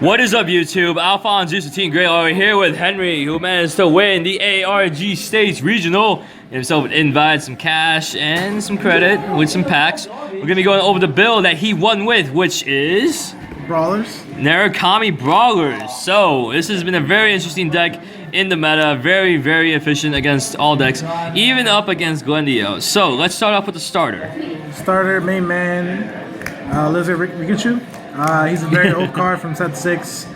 What is up, YouTube? Alphonse, Juice Team Great over here with Henry, who managed to win the ARG States Regional. Himself an invite, some cash, and some credit with some packs. We're gonna be going over the build that he won with, which is Brawlers. Narukami Brawlers. So this has been a very interesting deck in the meta. Very, very efficient against all decks, even up against Glendio. So let's start off with the starter. Starter, main man, Lizard Rikachu. He's a very old card from set 6.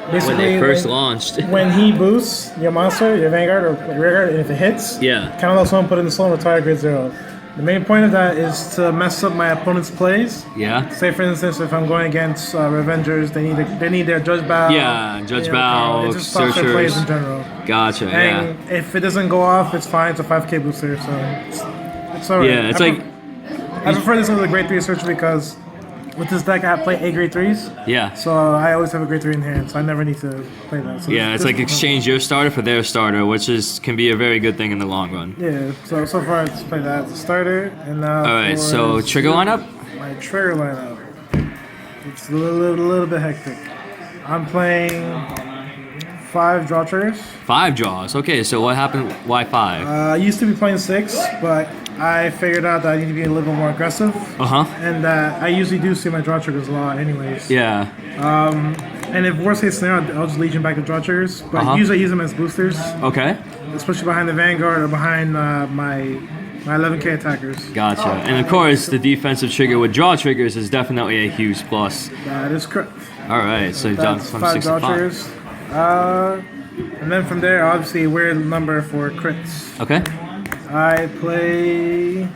Basically, When they first launched. When he boosts your monster, your Vanguard or rear guard, and if it hits, Yeah. count out someone, put it in the slow and retire grade 0. The main point of that is to mess up my opponent's plays. Yeah. Say for instance, if I'm going against Revengers, they need their Judge Bow. Yeah, Judge Bow, it just stops their plays in Searchers. general. Gotcha, yeah. And if it doesn't go off, it's fine. It's a 5k booster, so it's alright. Yeah, it's like... I prefer this over the grade 3 searcher because with this deck I play 8 grade 3s. Yeah. So I always have a grade 3 in hand, so I never need to play that. So Yeah, it's like exchange your starter for their starter, which can be a very good thing in the long run. Yeah, so far I just play that as a starter. And now Alright, so trigger lineup? My trigger lineup. It's a little bit hectic. I'm playing 5 draw triggers. 5 draws. Okay, so what happened? Why 5? I used to be playing 6, but I figured out that I need to be a little bit more aggressive. And I usually do see my draw triggers a lot anyways. Yeah. And if worst case scenario, I'll just Legion back the draw triggers. But usually I use them as boosters. Okay. Especially behind the Vanguard or behind my 11k attackers. Gotcha. And of course, the defensive trigger with draw triggers is definitely a huge plus. That is correct. Alright, so jump from 6 draw to 5. triggers. And then from there, obviously, a weird number for crits. Okay. I play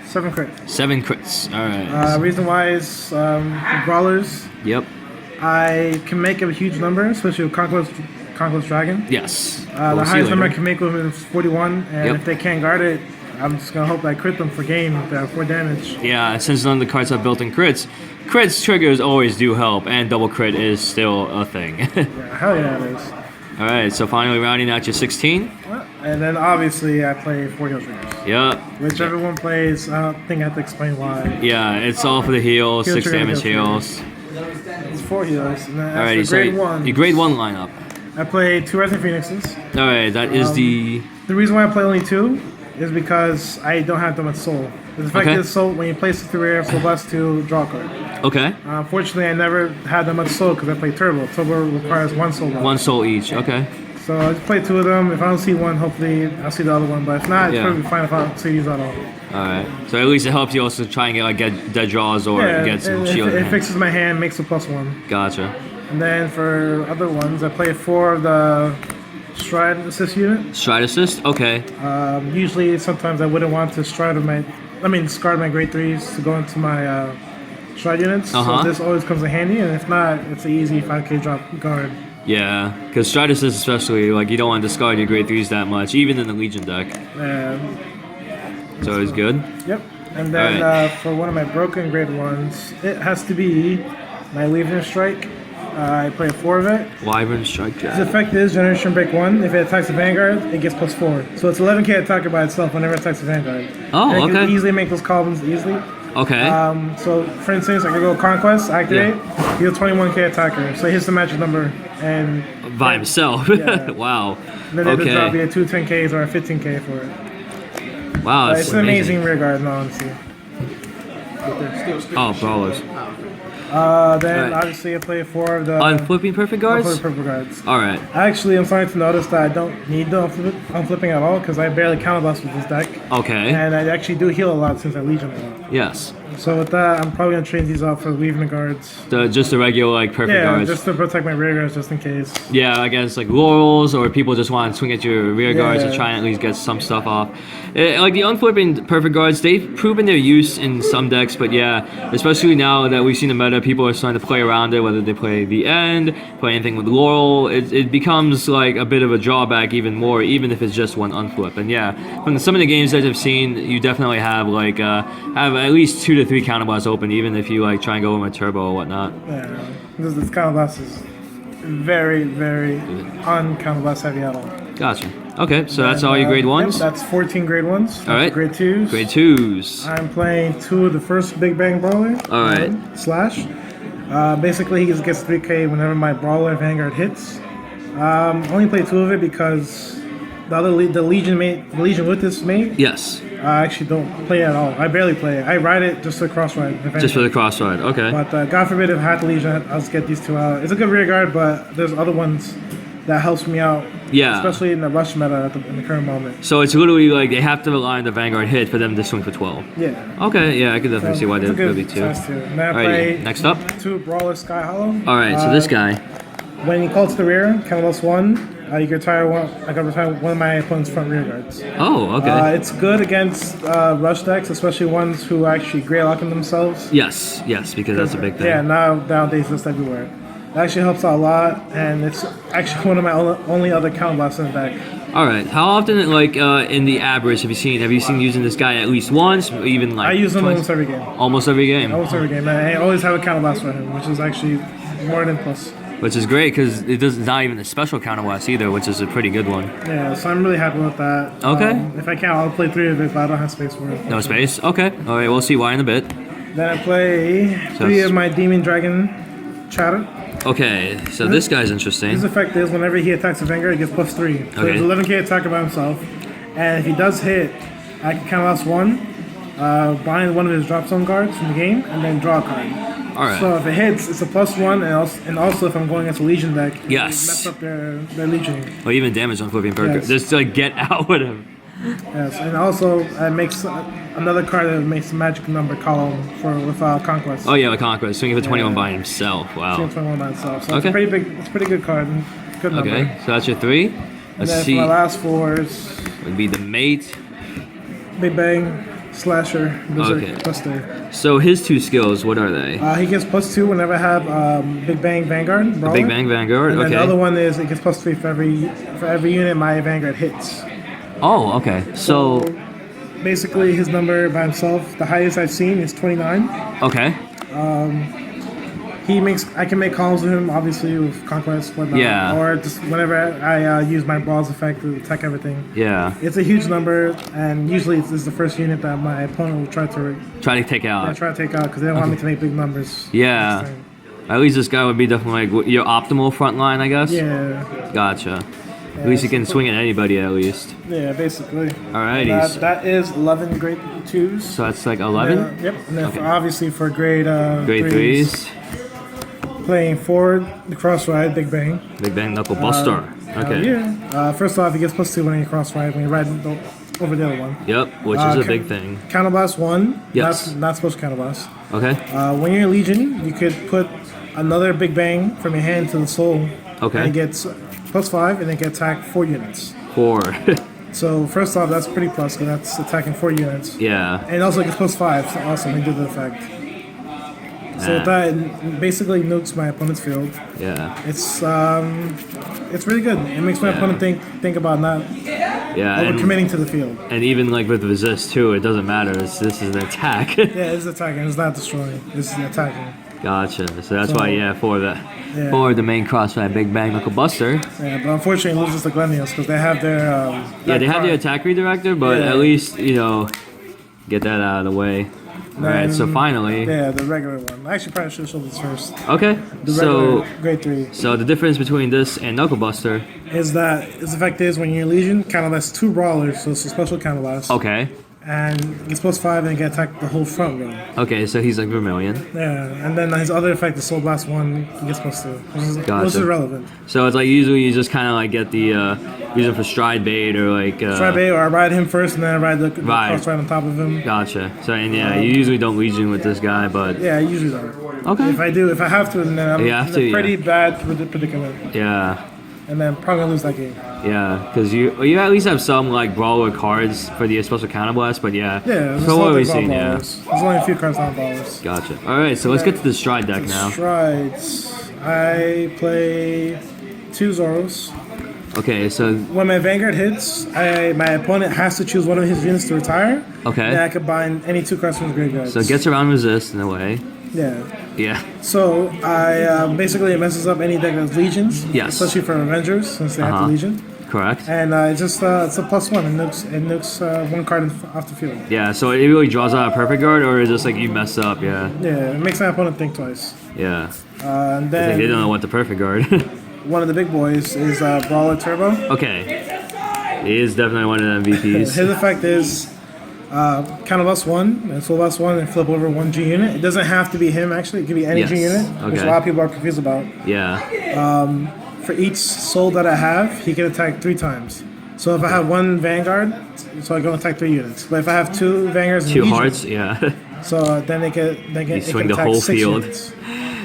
7 crits. 7 crits. Alright. Reason why is with Brawlers. Yep. I can make a huge number, especially with Conquest Dragon. Yes. The highest number I can make with him is 41, and if they can't guard it, I'm just gonna hope I crit them for game, 4 damage. Yeah, since none of the cards have built-in crits, triggers always do help, and double crit is still a thing. Yeah, hell yeah, it is. Alright, so finally rounding out your 16. And then obviously I play 4 heal triggers. Yep. Which everyone plays, I don't think I have to explain why. Yeah, it's all for the heals, Heal 6 trigger, damage heal heals. It's 4 heals. And then Alrighty, as for grade 1, your grade 1 lineup. I play 2 Rising Phoenixes. Alright, that is the reason why I play only 2 is because I don't have that much soul. The fact is, soul, when you place it through air, soul blast 2, draw a card. Okay. Unfortunately, I never had that much soul because I play Turbo. Turbo requires 1 soul. 1 soul each, okay. So I just play 2 of them. If I don't see one, hopefully I'll see the other one. But if not, it's probably fine if I don't see these at all. Alright. So at least it helps you also try and get dead draws or get some shield. It fixes my hand, makes a +1. Gotcha. And then for other ones, I play 4 of the Stride Assist unit. Stride Assist? Okay. Usually, sometimes I wouldn't want to discard my grade 3s to go into my Stride units. So this always comes in handy, and if not, it's an easy 5k drop guard. Yeah, because Stride Assist especially, like you don't want to discard your grade 3s that much, even in the Legion deck. So it's good? Yep. And then for one of my broken grade 1s, it has to be my Wyvern Strike. I play 4 of it. Wyvern Strike. Its effect is Generation Break 1. If it attacks the Vanguard, it gets +4. So it's 11k attacker by itself whenever it attacks the Vanguard. Oh, and okay. It can easily make those columns easily. Okay. So for instance, I could go Conquest, activate, heal 21k attacker. So he hits the magic number and by himself. Wow. And then they could drop either 2 10ks or a 15k for it. Wow, it's an amazing rear guard, honestly. Oh, Brawlers. Then obviously I play 4 of the Unflipping Perfect Guards? Unflipping Perfect Guards. Alright. Actually, I'm starting to notice that I don't need the unflipping at all because I barely counterblast with this deck. Okay. And I actually do heal a lot since I Legion a lot. Yes. So with that, I'm probably going to change these out for Weaving Guards. Just the regular, like, Perfect Guards? Yeah, just to protect my rear guards just in case. Yeah, against, like, Laurels, or people just want to swing at your rear guards to try and at least get some stuff off. Like, the Unflipping Perfect Guards, they've proven their use in some decks, but yeah, especially now that we've seen the meta, people are starting to play around it, whether they play the End, play anything with Laurel, it becomes, like, a bit of a drawback even more, even if it's just one Unflip. And yeah, from some of the games that I've seen, you definitely have, like, have at least 2 to 3 counterblasts open, even if you like try and go with a turbo or whatnot. Yeah, this counterblast is very, very un-counterblast heavy at all. Gotcha. Okay, so that's all your grade 1s? That's 14 grade 1s. All right. Grade 2s. Grade 2s. I'm playing 2 of the first Big Bang Brawler. All right. Slash. Basically, he just gets 3k whenever my Brawler Vanguard hits. Only play 2 of it because the Legion with this mate. Yes. I actually don't play it at all. I barely play it. I ride it just to cross ride. Just for the cross ride, okay. But God forbid if I had the Legion, I'll just get these 2 out. It's a good rear guard, but there's other ones that helps me out. Yeah. Especially in the rush meta in the current moment. So it's literally like they have to rely on the Vanguard hit for them to swing for 12. Yeah. Okay, yeah, I can definitely see why there would be 2. Then I Alright, play next up. 2 Brawler Sky Hollow. Alright, so this guy. When he calls to the rear, count loss 1. You can retire one. I can retire one of my opponent's front rear guards. Oh, okay. It's good against rush decks, especially ones who are actually gray locking themselves. Yes, because that's a big thing. Yeah, nowadays it's everywhere. It actually helps out a lot, and it's actually one of my only other counterblast in the deck. All right. How often, like in the average, have you seen using this guy at least once, or even like? I use him twice? almost every game. Almost every game. Almost every game. I always have a counterblast for him, which is actually more than plus. Which is great because it's not even a special counterblast either, which is a pretty good one. Yeah, so I'm really happy with that. Okay. If I can, I'll play 3 of it, but I don't have space for it. No space. Okay. All right. We'll see why in a bit. Then I play 3 of my Demon Dragon Chatter. Okay, so this guy's interesting. His effect is whenever he attacks a Vanguard, he gets +3. So Okay. he's 11k attacker by himself. And if he does hit, I can count last 1, bind one of his drop zone guards from the game, and then draw a card. Alright. So if it hits, it's a +1, and also if I'm going against a Legion deck, Yes. mess up their Legion. Or even damage on flipping perk. Yes. Just to like get out with him. Yes, and also it makes another card that makes a magic number column with Conquest. Oh yeah, like Conquest, swinging for 21 by himself. Wow. 21 by itself. So Okay. it's a pretty good card. Good number. Okay, so that's your 3. And Let's then see. for my last 4s, Would be the mate. Big Bang, Slasher, Berserk, Okay. Buster. So his 2 skills, what are they? He gets +2 whenever I have Big Bang Vanguard. Brawler. Big Bang Vanguard. And then Okay. the other one is it gets +3 for every unit my Vanguard hits. Oh, okay. So Basically, his number by himself, the highest I've seen is 29. okay. I can make columns with him, obviously with Conquest, whatnot. Yeah. Or just whenever I use my Brawl's effect to attack everything. Yeah. It's a huge number, and usually this is the first unit that my opponent will try to Take out. take out because they don't want me to make big numbers. Yeah. next time. At least this guy would be definitely like your optimal front line, I guess. Yeah. Gotcha. At least you can swing at anybody at least. Yeah, basically. Alrighty. That is 11 grade 2s. So that's like 11? Yep. And then obviously for grade Grade 3s. playing forward, the cross ride, Big Bang. Big Bang Knuckle Buster. Okay. First off, he gets +2 when you cross ride when you ride over the other one. Yep, which is a big thing. Counterblast 1. Yes. Not supposed to counterblast. Okay. When you're in Legion, you could put another Big Bang from your hand to the soul. Okay. And it gets +5, and it can attack 4 units. 4. So first off, that's pretty plus, because that's attacking 4 units. Yeah. And also it gets +5, so also when you do the effect. So with that, it basically nukes my opponent's field. Yeah. It's really good. It makes my opponent think about not Yeah. overcommitting to the field. And even like with resist too, it doesn't matter. This is an attack. Yeah, it's attacking. It's not destroying. This is attacking. Gotcha. So that's why, Yeah. for the main crossfire Big Bang Knuckle Buster. Yeah, but unfortunately it loses to Glenios because they have their Yeah, they have the attack redirector, but Yeah. at least, get that out of the way. Alright, so finally. Yeah, the regular one. I actually probably should have showed this first. Okay. The So regular grade 3 so the difference between this and Knuckle Buster. is that its effect is when you're in Legion, counterblast 2 Brawlers, so it's a special counterblast. Okay. And it gets +5 and it can attack the whole front row. Okay, so he's like Vermilion. Yeah, and then his other effect, the Soul Blast 1, he gets +2, which is Gotcha. irrelevant. So it's like usually you just kind of like get the use it for stride bait or like. Try bait, or I ride him first and then I ride the Right. cross ride on top of him. Gotcha. So and yeah, you usually don't Legion with this guy, but Yeah, I usually don't. okay. If I have to, then I'm You have in to, a pretty yeah. bad predicament. Yeah. And then probably gonna lose that game. Yeah, because you at least have some like brawler cards for the special counterblast, but yeah. Yeah, there's from what nothing we've about seen, yeah. ballers. There's only a few cards on ballers. Gotcha. All right, so let's get to the stride deck now. Strides. I play 2 Zoros. Okay, so When my Vanguard hits, my opponent has to choose one of his units to retire. okay, Then I can bind any 2 cards from his graveyard. so it gets around resist in a way. Yeah. Yeah. So I basically it messes up any deck that's Legions. Yes. Especially for Avengers since they have the Legion. Correct. And it's a +1. It nukes one card off the field. Yeah, so it really draws out a perfect guard, or is it just like you mess up? Yeah. Yeah, it makes my opponent think twice. Yeah. And They then don't know what the perfect guard. one of the big boys is Brawler Turbo. Okay. He is definitely one of the MVPs. His effect is count of +1, and so +1 and flip over 1 G unit. It doesn't have to be him, actually. It could be any G unit, which a lot of people are confused about. Yeah. For each soul that I have, he can attack 3 times. So if I have 1 Vanguard, so I go attack 3 units. But if I have 2 Vanguards and 2 Legion, hearts, yeah. so then they can swing the attack whole 6 field. units.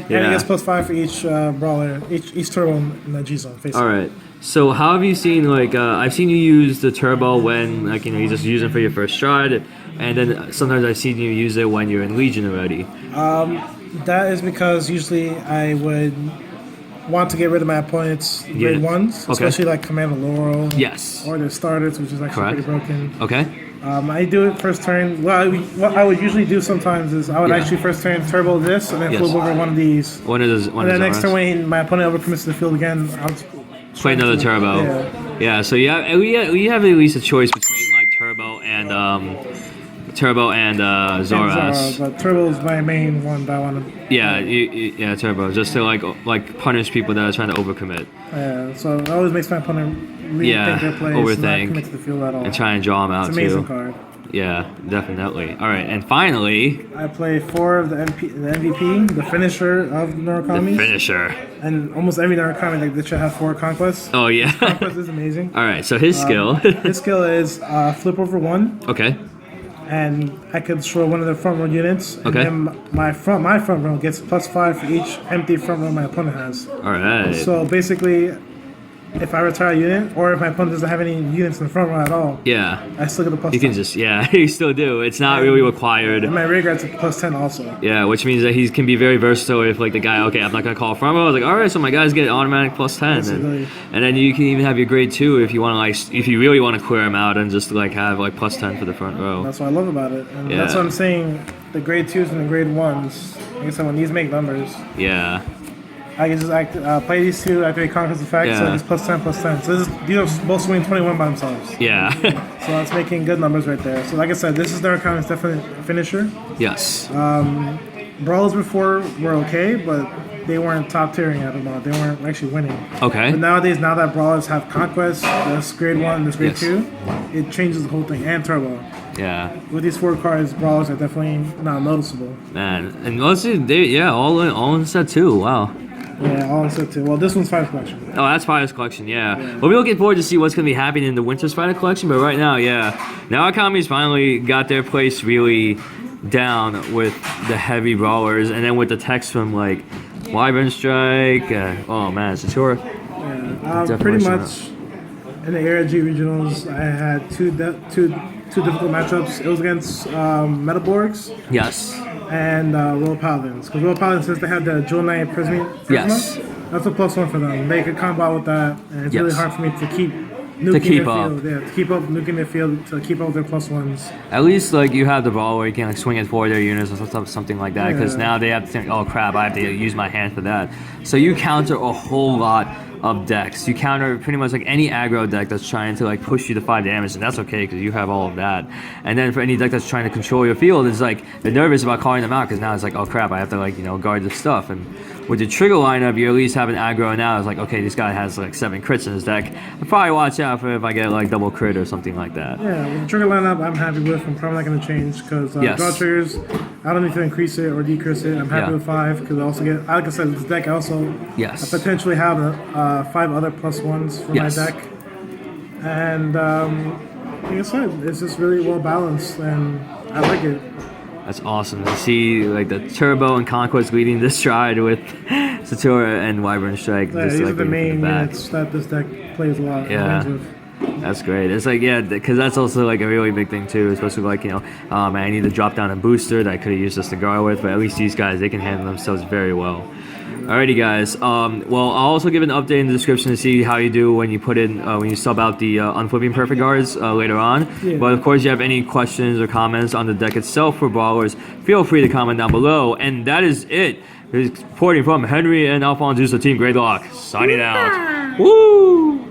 Yeah. And he gets +5 for each brawler, each turbo in the G zone. All right. So how have you seen, like, I've seen you use the turbo when, like, you know, you just use it for your first stride, and then sometimes I've seen you use it when you're in Legion already. That is because usually I would want to get rid of my opponent's grade 1s, especially like Commander Laurel. Yes. Or their starters, which is actually pretty broken. Okay. I do it first turn. What I would usually do sometimes is I would actually first turn turbo this and then flip over one of these. One of those. And then next turn when my opponent overcommits to the field again, I'll play another turbo. Yeah. So we have at least a choice between like turbo and Zoras. But turbo is my main one that I want to. Yeah, turbo, just to like punish people that are trying to overcommit. Yeah. So it always makes my opponent rethink their plays, overthink, not commit to the field at all. And try and draw them out it's an amazing too. Card. Yeah, definitely. All right, and finally, I play 4 of the MVP, the finisher of Narukami. The finisher. And almost every Narukami that should have 4 conquests. Oh yeah. Conquest is amazing. All right, so his skill. His skill is flip over 1. Okay. And I could destroy one of the front row units. Okay. And then my front row gets +5 for each empty front row my opponent has. All right. So basically, if I retire a unit, or if my opponent doesn't have any units in the front row at all, I still get the +10. You can just, you still do. It's not really required. And my rear guard's a +10 also. Yeah, which means that he can be very versatile if like the guy, okay, I'm not going to call front row. I was like, all right, so my guys get automatic +10. And then you can even have your grade 2 if you want to like, if you really want to clear him out and just like have like +10 for the front row. That's what I love about it. And that's what I'm saying, the grade 2s and the grade 1s, like I said, when these make numbers. Yeah. I can just play these 2 after they conquest effect, so it's +10. So these are both swinging 21 by themselves. Yeah. So that's making good numbers right there. So like I said, this is Narukami's definite finisher. Yes. Brawlers before were okay, but they weren't top tiering at all. They weren't actually winning. Okay. But nowadays, now that Brawlers have Conquest, this grade 1, this grade 2, it changes the whole thing, and Turbo. Yeah. With these 4 cards, Brawlers are definitely not noticeable. Man, and let's see, all in set 2. Wow. Yeah, all in set 2. Well, this one's Fighter's Collection. Oh, that's Fighter's Collection, yeah. We'll be looking forward to see what's going to be happening in the Winter's Fighter Collection, but right now, Narukami's finally got their place really down with the heavy brawlers, and then with the text from like Wyvern Strike, oh man, Satura. Yeah, pretty much in the ARG regionals, I had two difficult matchups. It was against Metaborgs. Yes. And Royal Paladins, because Royal Paladins, since they have the Jewel Knight Prisma, that's a +1 for them. They could combo with that, and it's really hard for me to keep nuking their field. Yeah, to keep up nuking their field, to keep up with their +1s. At least like you have the ball where you can like swing it for their units or something like that, because now they have to think, oh crap, I have to use my hand for that. So you counter a whole lot of decks. You counter pretty much like any aggro deck that's trying to like push you to 5 damage, and that's okay because you have all of that. And then for any deck that's trying to control your field, it's like they're nervous about calling them out because now it's like, oh crap, I have to like guard this stuff. And with the trigger lineup, you at least have an aggro now. It's like, okay, this guy has like 7 crits in his deck. I'll probably watch out for if I get like double crit or something like that. Yeah, with the trigger lineup, I'm happy with. I'm probably not going to change because draw triggers, I don't need to increase it or decrease it. I'm happy with 5 because I also get, like I said, this deck I also I potentially have 5 other +1s for my deck. And like I said, it's just really well balanced and I like it. That's awesome to see, like the Turbo and Conquest leading this stride with Satura and Wyvern Strike. Yeah, these are the main units that this deck plays a lot. Yeah, that's great. It's like, because that's also like a really big thing too, especially like, I need to drop down a booster that I could have used just to guard with, but at least these guys, they can handle themselves very well. Alrighty guys, well I'll also give an update in the description to see how you do when you put in, when you sub out the unflipping perfect guards later on. But of course, if you have any questions or comments on the deck itself for Brawlers, feel free to comment down below. And that is it. Reporting from Henry and Alfonso, Team Great Lock, signing out. Woo!